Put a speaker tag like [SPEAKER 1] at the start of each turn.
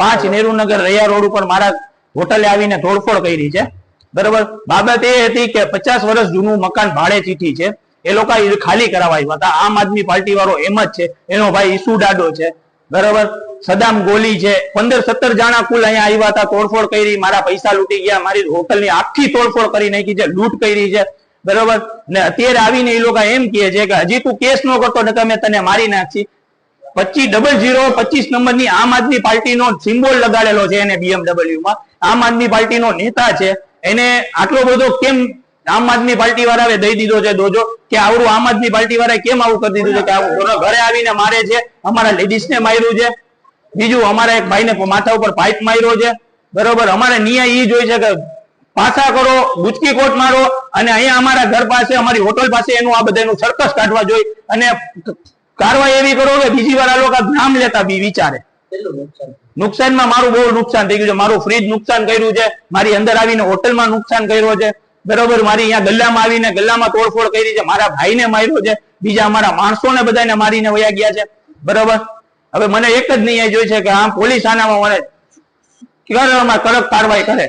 [SPEAKER 1] 5 નેહરુનગર Raiya road ઉપર મારા હોટલે આવીને તોડફોડ કરી છે। બરોબર, બાબત એ હતી કે 50 વર્ષ જૂનું મકાન ભાડે ચીઠી છે, એ લોકો ખાલી કરાવવા આવ્યા હતા। આમ આદમી પાર્ટી વાળો હેમત છે, એનો ભાઈ ઈસુ ડાડો છે, બરોબર, સદામ ગોલી છે, 15-17 જણા કુલ અહીંયા આવ્યા હતા, તોડફોડ કરી, મારા પૈસા લૂંટી ગયા, મારી હોટલની આખી તોડફોડ કરી નાખી છે, લૂંટ કરી છે, બરોબર। ને અત્યારે આવીને એ લોકો એમ કહે છે કે હજી તું કેસ ન કરતો ને તમે તને મારી નાખી। 2500 નંબરની આમ આદમી પાર્ટીનો સિમ્બોલ લગાડેલો છે એને BMW માં, આમ આદમી પાર્ટીનો નેતા છે, એને આટલો બધો કેમ આમ આદમી પાર્ટી વાળાએ દઈ દીધો છે દોજો કે આવડું આમ આદમી પાર્ટી વાળાએ કેમ આવું કરી દીધું છે કે ઘરે આવીને મારે છે, અમારા લેડીઝને માર્યું છે, બીજું અમારા એક ભાઈને માથા ઉપર પાઇપ માર્યો છે, બરોબર। અમારે ન્યાય ઈ જોઈ છે કે પાછા કરો, ગુચકી કોટ મારો, અને અહીંયા અમારા ઘર પાસે અમારી હોટલ પાસે એનું આ બધાનું સર્કસ કાઢવા જોઈએ, અને કાર્યવાહી એવી કરો કે બીજી વાર આ લોકો નામ લેતા બી વિચારે। નુકસાનમાં મારું બહુ નુકસાન થઈ ગયું છે, મારું ફ્રીજ નુકસાન કર્યું છે, મારી અંદર આવીને હોટલમાં નુકસાન કર્યો છે, બરોબર, મારી અહીંયા ગલ્લામાં આવીને ગલ્લામાં તોડફોડ કરી છે, મારા ભાઈને માર્યો છે, બીજા અમારા માણસોને બધાને મારીને વયા ગયા છે, બરોબર। હવે મને એક જ ન્યાય જોઈ છે કે આ પોલીસ આનામાં મને કડક કાર્યવાહી કરે।